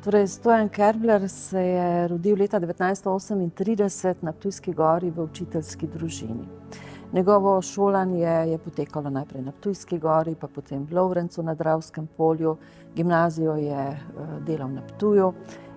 Torej, Stojan Kerbler se je rodil leta 1938 na Ptujski gori v učiteljski družini. Njegovo šolanje je potekalo najprej na Ptujski gori, pa potem v Lovrencu na Dravskem polju, gimnazijo je delal na Ptuju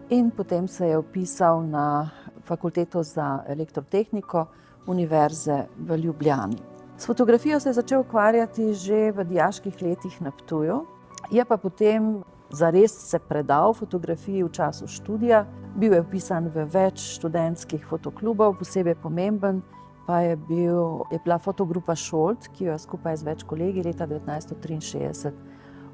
in potem se je vpisal na Fakulteto za elektrotehniko Univerze v Ljubljani. S fotografijo se je začel ukvarjati že v dijaških letih na Ptuju, je pa potem zares se predal fotografiji v času študija. Bil je vpisan v več študentskih fotoklubov, posebej pomemben pa je bila fotogrupa Šolt, ki jo je skupaj z več kolegi leta 1963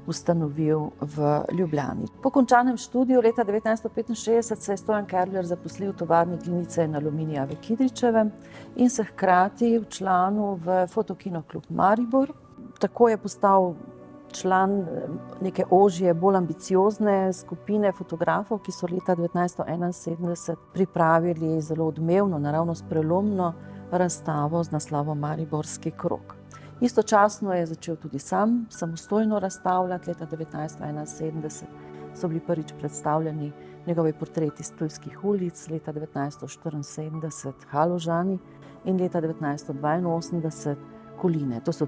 ustanovil v Ljubljani. Po končanem študiju leta 1965 se je Stojan Kerbler zaposlil v tovarni Glinice in Aluminija v Kidričevem in se hkrati včlanil v Fotokino klub Maribor. Tako je postal član neke ožje, bolj ambiciozne skupine fotografov, ki so leta 1971 pripravili zelo odmevno, naravnost prelomno razstavo z naslovom Mariborski krog. Istočasno je začel tudi sam samostojno razstavljati. Leta 1971 so bili prvič predstavljeni njegovi portreti s Ptujskih ulic, leta 1974 Haložani in leta 1982 Koline. To so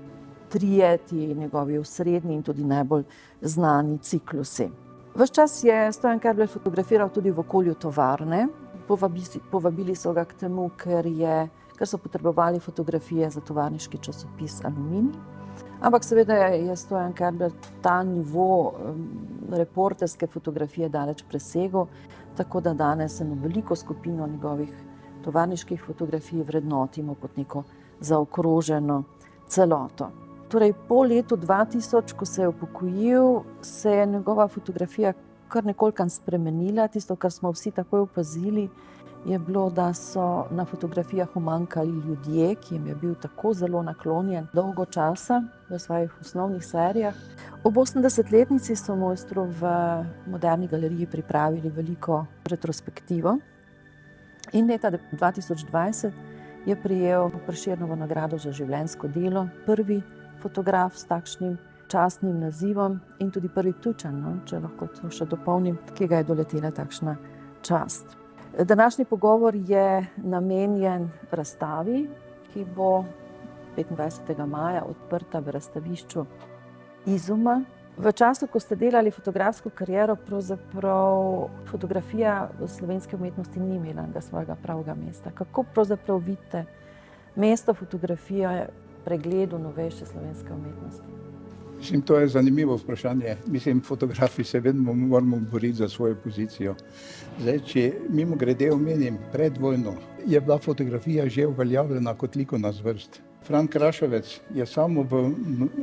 trije ti njegovi osrednji in tudi najbolj znani ciklusi. Ves čas je Stojan Kerbler fotografiral tudi v okolju tovarne. Povabili so ga k temu, ker so potrebovali fotografije za tovarniški časopis Aluminij. Ampak seveda je Stojan Kerbler ta nivo reporterske fotografije daleč presegel, tako da danes eno veliko skupino njegovih tovarniških fotografij vrednotimo kot neko zaokroženo celoto. Torej, po letu 2000, ko se je upokojil, se je njegova fotografija kar nekoliko spremenila. Tisto, kar smo vsi takoj opazili, je bilo, da so na fotografijah umanjkali ljudje, ki jim je bil tako zelo naklonjen dolgo časa v svojih osnovnih serijah. Ob 80-letnici so mojstru v Moderni galeriji pripravili veliko retrospektivo in leta 2020 je prejel Prešernovo nagrado za življenjsko delo, prvi fotograf s takšnim častnim nazivom in tudi prvi Ptujčan, če lahko to še dopolnim, ki ga je doletela takšna čast. Današnji pogovor je namenjen razstavi, ki bo 25. maja odprta v razstavišču Izuma. V času, ko ste delali fotografsko kariero, pravzaprav fotografija v slovenski umetnosti ni imela svojega pravega mesta. Kako pravzaprav vidite mesto fotografije pregledu novejše slovenske umetnosti? To je zanimivo vprašanje. Fotografi se vedno moramo boriti za svojo pozicijo. Zdaj, če mimogrede omenim, pred vojno je bila fotografija že uveljavljena kot likovna zvrst. Fran Krašovec je samo v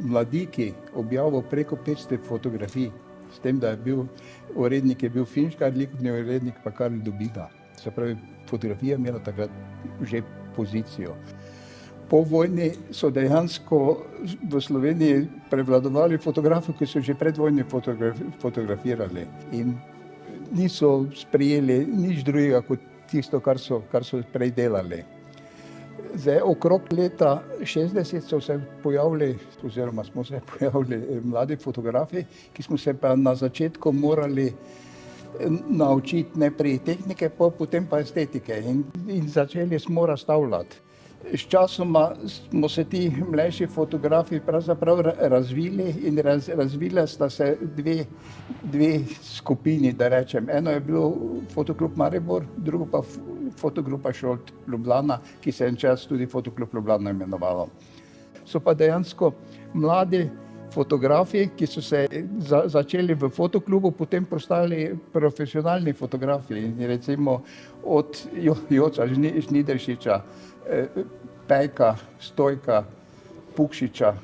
Mladiki objavil preko 500 fotografij, s tem, da je bil urednik Finškar, likovni urednik pa Karl Dobida. Se pravi, fotografija je imela takrat že pozicijo. Po vojni so dejansko v Sloveniji prevladovali fotografi, ki so že pred vojno fotografirali in niso sprejeli nič drugega kot tisto, kar so prej delali. Zdaj, okrog leta 60 so se pojavili, oziroma smo se pojavili mladi fotografi, ki smo se pa na začetku morali naučiti najprej tehnike, potem pa estetike in začeli smo razstavljati. Sčasoma smo se ti mlajši fotografi pravzaprav razvili in razvile sta se dve skupini, da rečem. Eno je bil Fotoklub Maribor, drugo pa Fotogrupa Šolt Ljubljana, ki se je en čas tudi Fotoklub Ljubljana imenovalo. So pa dejansko mladi fotografi, ki so se začeli v fotoklubu, potem postali profesionalni fotografi. Recimo od Joca Žnideršiča, Pejka, Stojka, Pukšiča,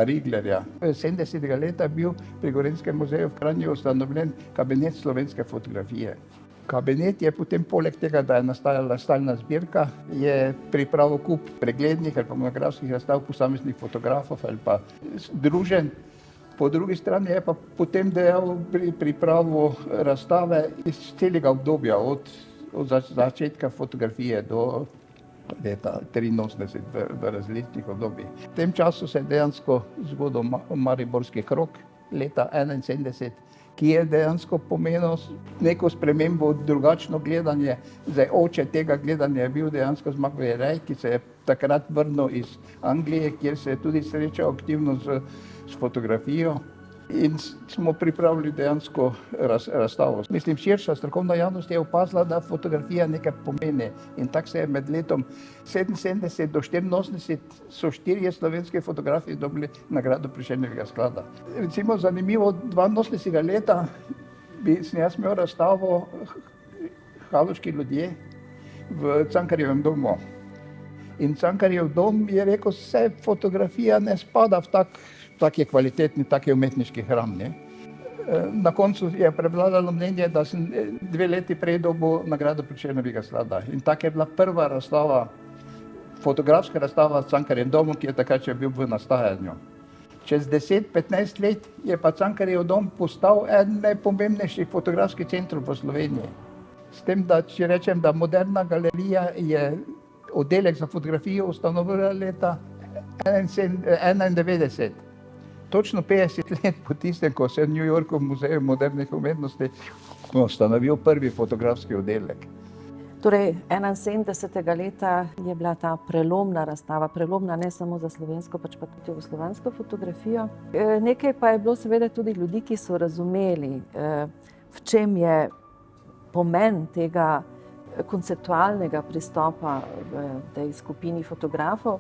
Riglerja. 70. leta je bil pri Gorenjskem muzeju v Kranju ustanovljen kabinet slovenske fotografije. Kabinet je potem, poleg tega, da je nastajala stalna zbirka, je pripravil kup preglednih ali pa monografskih razstav posameznih fotografov ali pa združenj. Po drugi strani je pa potem dejal pripravo razstave iz celega obdobja, od začetka fotografije do leta 83 v različnih obdobjih. V tem času se je dejansko zgodil Mariborski krog leta 71, ki je dejansko pomenil neko spremembo, drugačno gledanje. Zdaj, oče tega gledanja je bil dejansko Zmago Jerej, ki se je takrat vrnil iz Anglije, kjer se je tudi srečal aktivno s fotografijo. In smo pripravili dejansko razstavo. Mislim, širša strokovna javnost je opazila, da fotografija nekaj pomeni. In tako se je med letom 1977 do 1984 so 4 slovenski fotografi dobili nagrado Prešernovega sklada. Recimo zanimivo, 82. leta sem jaz imel razstavo Haloški ljudje v Cankarjevem domu. In Cankarjev dom je rekel, vse fotografija ne spada v taki kvalitetni, taki umetniški hram. Ne? Na koncu je prevladalo mnenje, da sem 2 leti prej dobil nagrado Prešernovega sklada. In tako je bila prva razstava, fotografska razstava v Cankarjevem domu, ki je takrat še bil v nastajanju. Čez 10-15 let je pa Cankarjev dom postal eden najpomembnejših fotografskih centrov v Sloveniji. S tem, da če rečem, da Moderna galerija je oddelek za fotografijo ustanovila leta 1991. Točno 50 let po tistem, ko se je v New Yorku v Muzeju modernih umetnosti ustanovil prvi fotografski oddelek. Torej, 71. leta je bila ta prelomna razstava, prelomna ne samo za slovensko, pač pa tudi jugoslovansko fotografijo. Nekaj pa je bilo seveda tudi ljudi, ki so razumeli, v čem je pomen tega konceptualnega pristopa v tej skupini fotografov.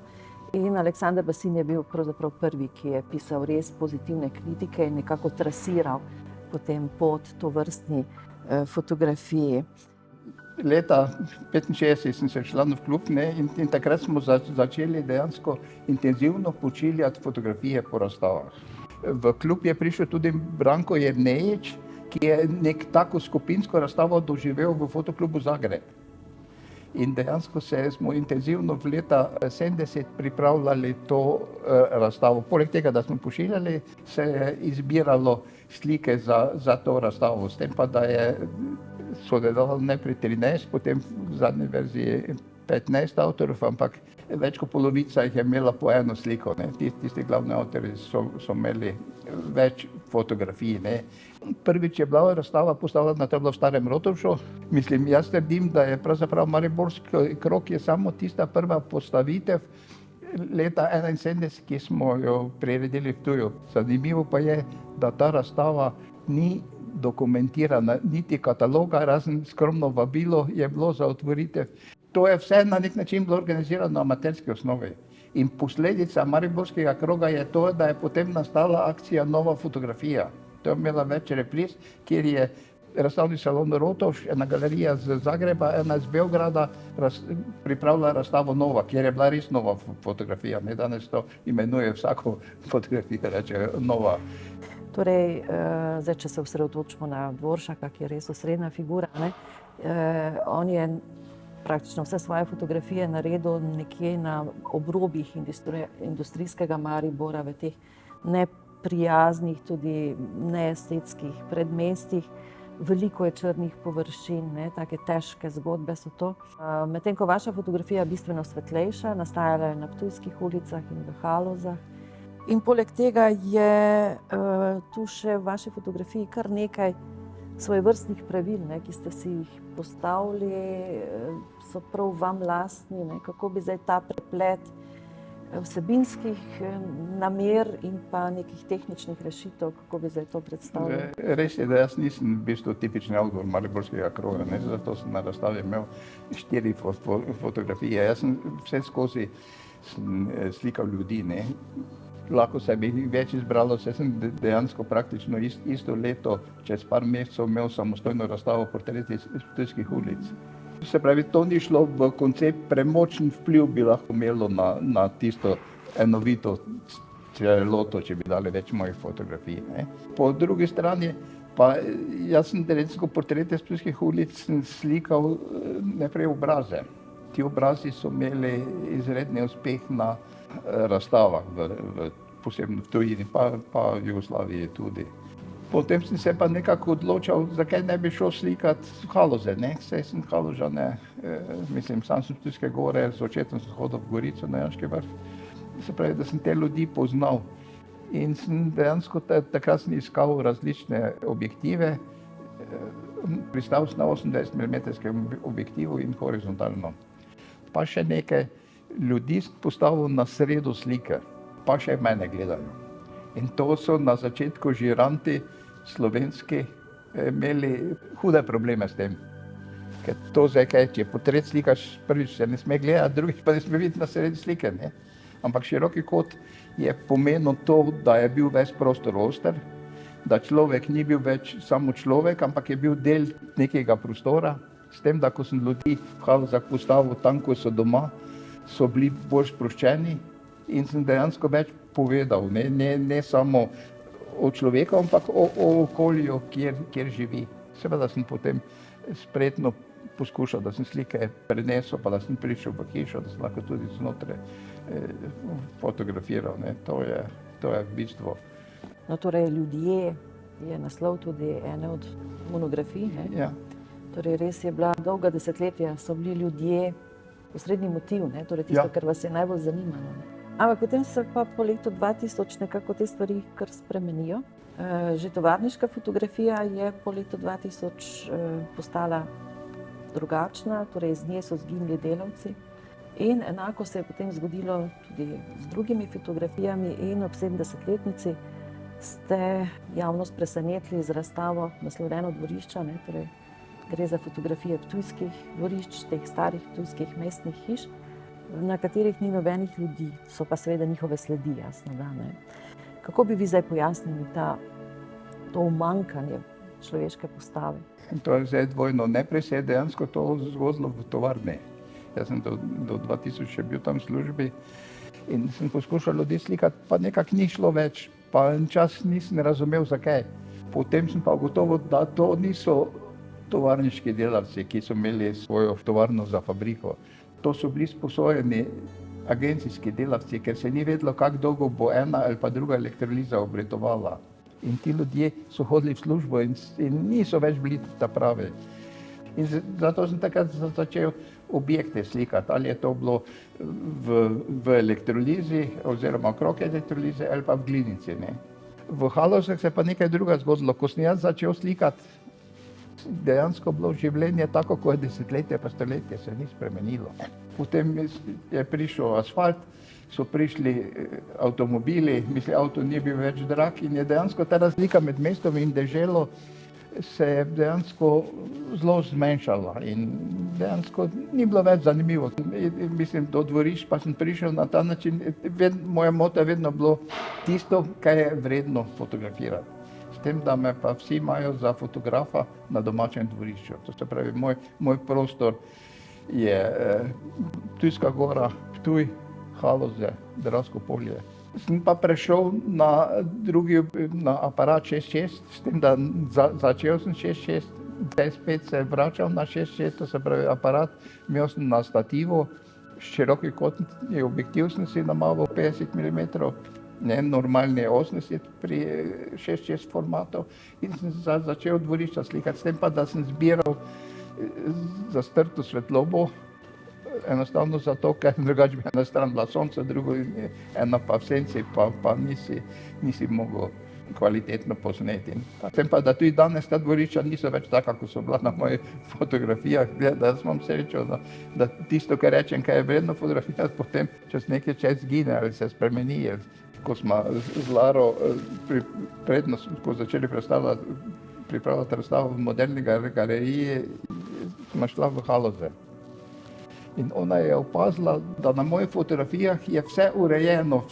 In Aleksander Basin je bil pravzaprav prvi, ki je pisal res pozitivne kritike in nekako trasiral potem pot tovrstni fotografiji. Leta 1965 sem se članil v klub, ne, in takrat smo začeli dejansko intenzivno pošiljati fotografije po razstavah. V klub je prišel tudi Branko Jernejič, ki je nek tako skupinsko razstavo doživel v Fotoklubu Zagreb. In dejansko smo intenzivno v leta 70 pripravljali to razstavo. Poleg tega, da smo pošiljali, se je izbiralo slike za to razstavo. S tem pa, da je sodelovalo najprej 13, potem v zadnji verziji 15 avtorjev, ampak več kot polovica jih je imela po eno sliko. Ne. Tisti glavni avtorji so imeli več fotografij. Ne. Prvič je bila razstava postavljena, to je bilo v Starem Rotovžu. Mislim, jaz trdim, da je pravzaprav Mariborski krog je samo tista prva postavitev leta 1971, ki smo jo priredili v Ptuju. Zanimivo pa je, da ta razstava ni dokumentirana, niti kataloga, razen skromno vabilo je bilo za otvoritev. To je vse na nek način bilo organizirano na amaterski osnovi. In posledica Mariborskega kroga je to, da je potem nastala akcija Nova fotografija. To je imela več repriz, kjer je razstavni salon Rotovž, ena galerija z Zagreba, ena iz Beograda pripravila razstavo Nova, kjer je bila res nova fotografija. Ne, danes to imenuje vsako fotografijo, reče Nova. Torej, zdaj, če se osredotočimo na Dvoršaka, ki je res osrednja figura, ne, on je praktično vse svoje fotografije naredil nekje na obrobjih industrijskega Maribora, v teh neprijaznih, tudi neestetskih predmestjih. Veliko je črnih površin, ne, take težke zgodbe so to. Medtem ko vaša fotografija je bistveno svetlejša, nastajala je na Ptujskih ulicah in v Halozah. In poleg tega je tu še v vaši fotografiji kar nekaj svojevrstnih pravil, ne, ki ste si jih postavili, so prav vam lastni, ne, kako bi zdaj ta preplet vsebinskih namer in pa nekih tehničnih rešitev, kako bi zdaj to predstavljali? Res je, da jaz nisem v bistvu tipični avtor Mariborskega kroga, ne, zato sem na razstavi imel 4 fotografije. Jaz sem vse skozi slikal ljudi, ne. Lahko se bi več izbralo, saj sem dejansko praktično isto leto, čez par mesecev imel samostojno razstavo Portreti iz Ptujskih ulic. Se pravi, to ni šlo v koncept, premočen vpliv bi lahko imelo na tisto enovito celoto, če bi dali več mojih fotografij. Ne. Po drugi strani pa jaz sem recimo Portrete iz Ptujskih ulic slikal najprej obraze. Ti obrazi so imeli izredni uspeh na razstavah, posebno v tujini, pa v Jugoslaviji tudi. Potem sem se pa nekako odločal, zakaj ne bi šel slikati v Haloze, ne? Saj sem Haložane, mislim, sam sem Ptujske gore, z očetom sem hodil v Gorico na Janški vrh. Se pravi, da sem te ljudi poznal. In sem dejansko takrat sem iskal različne objektive, pristal sem na 28 mm objektivu in horizontalno. Pa še nekaj ljudi postavil na sredo slike, pa še mene gledajo. In to so na začetku žiranti slovenski imeli hude probleme s tem. Ker to zdaj kaj, če portret slikaš, prvič se ne sme gledati, drugič pa ne sme videti na sredi slike, ne. Ampak široki kot je pomenil to, da je bil ves prostor oster, da človek ni bil več samo človek, ampak je bil del nekega prostora, s tem, da ko sem ljudi v Halozah postavil tam, ko so doma, so bili bolj sproščeni in sem dejansko več povedal, ne samo o človeku, ampak o okolju, kjer živi. Seveda sem potem spretno poskušal, da sem slike prenesel, pa da sem prišel v hišo, da sem lahko tudi znotraj fotografiral, ne. To je v bistvu. No, torej, ljudje je naslov tudi ene od monografij, ne? Ja. Torej, res je bila dolga desetletja, so bili ljudje osrednji motiv, ne? Torej tisto, kar vas je najbolj zanimalo, ne? Ampak potem se pa po letu 2000 nekako te stvari kar spremenijo. Že tovarniška fotografija je po letu 2000 postala drugačna, torej z nje so izginili delavci. In enako se je potem zgodilo tudi z drugimi fotografijami in ob 70-letnici ste javnost presenetili z razstavo naslovljeno Dvorišča, ne? Torej, gre za fotografije ptujskih dvorišč, teh starih ptujskih mestnih hiš, na katerih ni nobenih ljudi, so pa seveda njihove sledi, jasno, da, ne. Kako bi vi zdaj pojasnili to umanjkanje človeške postave? To je zdaj dvojno. Najprej se je dejansko to zgodilo v tovarni. Jaz sem do 2000 še bil tam v službi in sem poskušal ljudi slikati, pa nekako ni šlo več, pa en čas nisem razumel, zakaj. Potem sem pa ugotovil, da to niso tovarniški delavci, ki so imeli svojo tovarno za fabriko. To so bili sposojeni agencijski delavci, ker se ni vedelo, kako dolgo bo ena ali pa druga elektroliza obratovala. In ti ljudje so hodili v službo in niso več bili ta pravi. In zato sem takrat začel objekte slikati, ali je to bilo v elektrolizi oziroma okrog elektrolize ali pa v glinici, ne. V Halozah se je pa nekaj druga zgodilo. Ko sem jaz začel slikati, dejansko bilo življenje tako, kot je desetletje pa stoletje, se ni spremenilo. Potem je prišel asfalt, so prišli avtomobili, avto ni bil več drag in je dejansko ta razlika med mestom in deželo se je dejansko zelo zmanjšala in dejansko ni bilo več zanimivo. Do dvorišč pa sem prišel na ta način, moja moto je vedno bilo tisto, kar je vredno fotografirati. S tem, da me pa vsi imajo za fotografa na domačem dvorišču. To se pravi, moj prostor je Ptujska gora, Ptuj, Haloze, Dravsko polje. Sem pa prešel na aparat 6.6, s tem, da začel sem 6.6, zdaj spet se vračal na 6.6, to se pravi aparat, imel sem na stativu, široki kotni objektiv sem si namaval 50 mm, ne, normalni je 80 pri 6.6 formatu in sem začel dvorišča slikati, s tem pa, da sem zbiral zastrto svetlobo, enostavno zato, ker drugače bi ena stran bila sonce, drugo ena pa v senci, pa nisi mogel kvalitetno posneti. S tem pa, da tudi danes ta dvorišča niso več taka, kot so bila na mojih fotografijah, da jaz imam srečo, da tisto, kar rečem, kaj je vredno fotografirati, potem čez nekaj čas zgine ali se spremeni. Ko smo z Laro predno, ko začeli pripravljati razstavo v Moderni galeriji, smo šla v Haloze. In ona je opazila, da na mojih fotografijah je vse urejeno,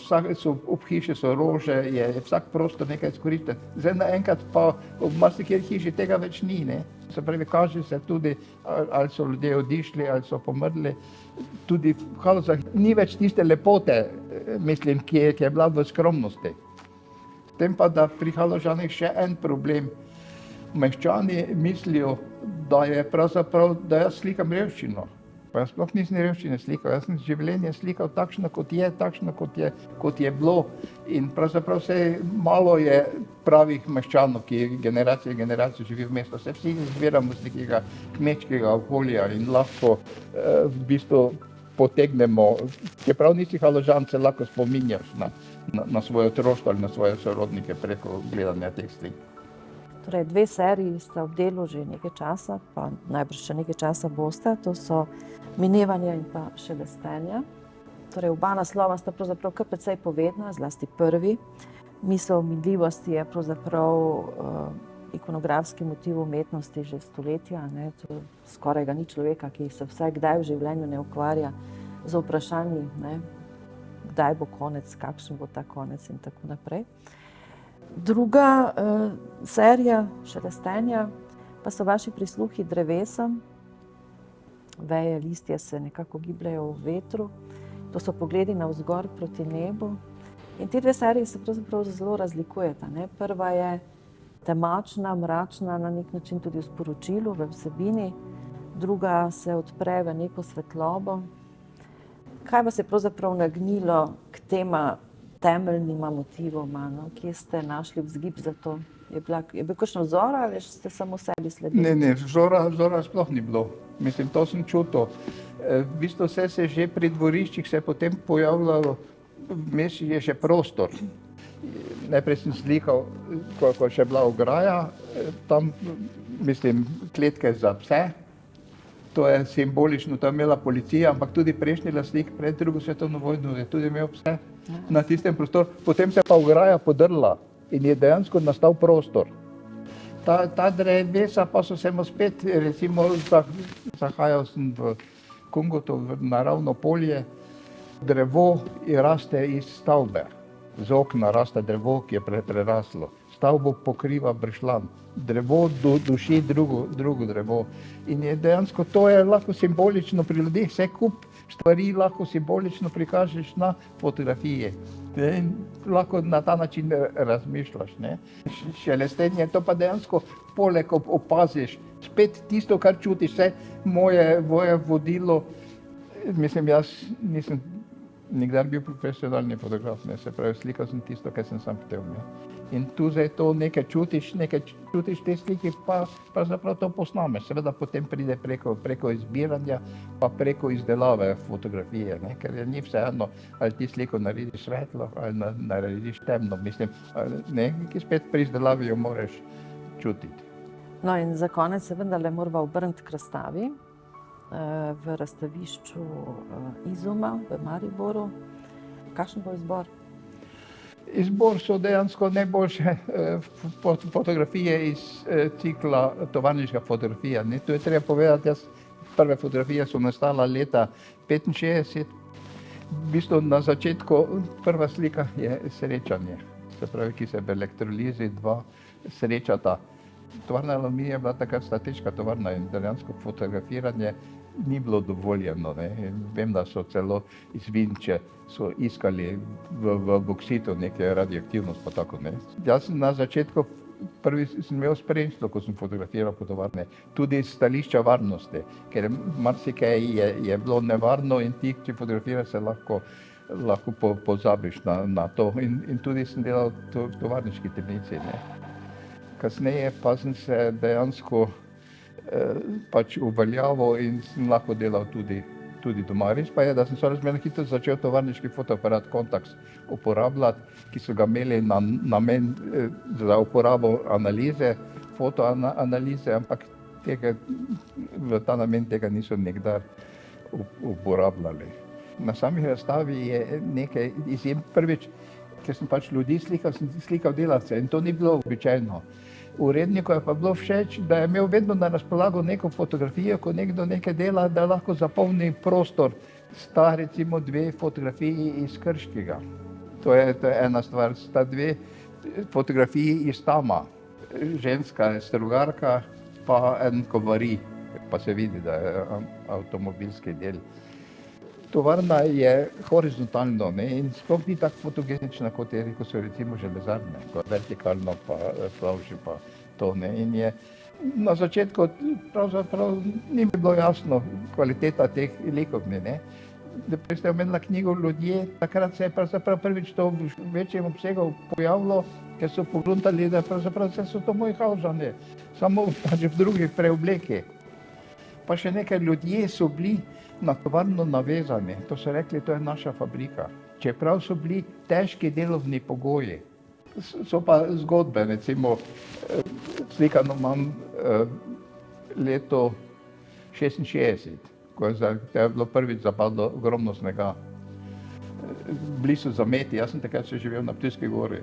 ob hiši so rože, je vsak prostor nekaj izkoriščen. Zdaj naenkrat pa v marsikateri hiši tega več ni, ne. Se pravi, kaže se tudi, ali so ljudje odišli, ali so pomrli. Tudi v Halozah ni več tiste lepote, mislim, ki je bila v skromnosti. S tem pa, da pri Haložanih še en problem. Meščani mislijo, da je pravzaprav, da jaz slikam revščino. Pa jaz sploh nisem revščine slikal, jaz sem življenje slikal takšno, kot je bilo. In pravzaprav malo je pravih meščanov, ki generacije živijo v mestu. Vsi izviramo iz nekega kmečkega okolja in lahko v bistvu potegnemo, čeprav nisi Haložan, se lahko spominjaš na svoje otroštvo ali na svoje sorodnike preko gledanja teh slik. Torej, 2 seriji sta v delu že nekaj časa, pa najbrž še nekaj časa bosta. To so Minevanja in pa Šelestenja. Torej, oba naslova sta pravzaprav kar precej povedna, zlasti prvi. Misel o minljivosti je pravzaprav ikonografski motiv umetnosti že stoletja. Skoraj ga ni človeka, ki se vsaj kdaj v življenju ne ukvarja z vprašanji, kdaj bo konec, kakšen bo ta konec in tako naprej. Druga serija Šelestenja pa so vaši prisluhi drevesom. Veje, listje se nekako gibljejo v vetru. To so pogledi navzgor proti nebu. In ti 2 seriji se pravzaprav zelo razlikujeta. Prva je temačna, mračna, na nek način tudi v sporočilu, v vsebini. Druga se odpre v neko svetlobo. Kaj vas je pravzaprav nagnilo k tema temeljnima motivoma? Kje ste našli vzgib za to? Je bil kakšen vzor ali ste samo sebi sledili? Ne, vzora sploh ni bilo. Mislim, to sem čutil. V bistvu vse se že pri dvoriščih se je potem pojavljalo, vmes je še prostor. Najprej sem slikal, ko je še bila ograja, tam, mislim, kletke za pse. To je simbolično, to je imela policija, ampak tudi prejšnji lastnik pred drugo svetovno vojno je tudi imel pse na tistem prostoru. Potem se je pa ograja podrla in je dejansko nastal prostor. Ta drevesa pa so se mu spet, recimo, zahajal sem v Kungotu, v naravno polje. Drevo raste iz stavbe. Z okna raste drevo, ki je preraslo. Stavbo pokriva bršljan. Drevo duši drugo drevo. In je dejansko, to je lahko simbolično pri ljudeh, vse kup stvari lahko simbolično prikažeš na fotografiji. In lahko na ta način razmišljaš. Šelestenje, to pa dejansko poleg opaziš. Spet tisto, kar čutiš, vse moje vodilo. Mislim, jaz nisem nikdar bil profesionalni fotograf, se pravi, slikal sem tisto, kar sem sam hotel. In tu zdaj to nekaj čutiš te slike, pa pravzaprav to posnameš. Seveda potem pride preko izbiranja, pa preko izdelave fotografije, ker ni vseeno, ali ti sliko narediš svetlo, ali narediš temno. Mislim, ki spet pri izdelavi jo moraš čutiti. No in za konec se vendarle morava obrniti k razstavi v razstavišču Izuma v Mariboru. Kakšen bo izbor? Izbor so dejansko najboljše fotografije iz cikla tovarniška fotografija. To je treba povedati, prve fotografije so nastala leta 1965. V bistvu na začetku prva slika je srečanje, se pravi, ki se v elektrolizi dva srečata. Tovarna Aluminija je bila takrat strateška tovarna in dejansko fotografiranje ni bilo dovoljeno. Vem, da so celo iz Vinče iskali v boksitu neke radioaktivnost pa tako. Jaz sem na začetku prvi sem imel spremstvo, ko sem fotografiral po tovarne, tudi iz stališča varnosti, ker marsikaj je bilo nevarno in ti, če fotografiraš, se lahko pozabiš na to. In tudi sem delal v tovarniški temnici. Kasneje pa sem se dejansko uveljavil in sem lahko delal tudi doma. Res pa je, da sem sorazmerno hitro začel tovarniški fotoaparat Contax uporabljati, ki so ga imeli na namen za uporabo analize, fotoanalize, ampak v ta namen tega niso nikdar uporabljali. Na sami razstavi je nekaj izjem. Prvič, ker sem ljudi slikal, sem slikal delavce in to ni bilo običajno. Uredniku je pa bilo všeč, da je imel vedno na razpolago neko fotografijo, ko nekdo nekaj dela, da lahko zapolni prostor. Sta recimo 2 fotografiji iz Krškega. To je ena stvar. Sta 2 fotografiji iz Tama. Ženska je strugarka, pa en kovari, pa se vidi, da je avtomobilski del. Tovarna je horizontalno in sploh ni tako fotogenična, kot so recimo železarne, vertikalno pa plavži pa to. In je na začetku pravzaprav ni mi bilo jasno kvaliteta teh likovni. Prej ste omenila knjigo Ljudje, takrat se je pravzaprav prvič to v večjem obsegu pojavilo, ker so pogruntali, da pravzaprav so to moji Haložani, samo pač v drugi preobleki. Pa še nekaj ljudje so bili na tovarno navezani, to so rekli, to je naša fabrika. Čeprav so bili težki delovni pogoji. So pa zgodbe, recimo, slikano imam leto 66, ko je bilo prvič zapadlo ogromno snega. Bili so zameti, jaz sem takrat še živel na Ptujski gori.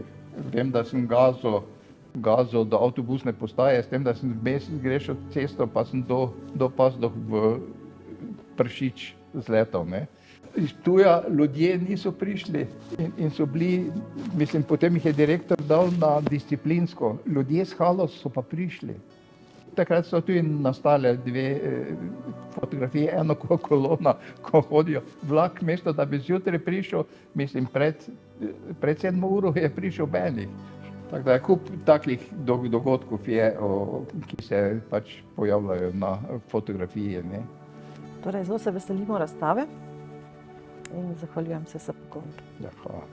Vem, da sem gazil do avtobusne postaje, s tem, da sem grešil cesto, pa sem do Pazdoh v Pršič zletal. Ne. Iz Ptuja ljudje niso prišli in so bili, mislim, potem jih je direktor dal na disciplinsko. Ljudje s Haloz so pa prišli. Takrat so tudi nastale dve fotografije, eno kolona, ko hodijo vlak, mesto, da bi zjutraj prišel, mislim, pred 7 uro je prišel Benih. Tako da je kup takih dogodkov je, ki se pač pojavljajo na fotografiji. Ne. Torej, zelo se veselimo razstave in zahvaljujem se za pogovor. Ja, hvala.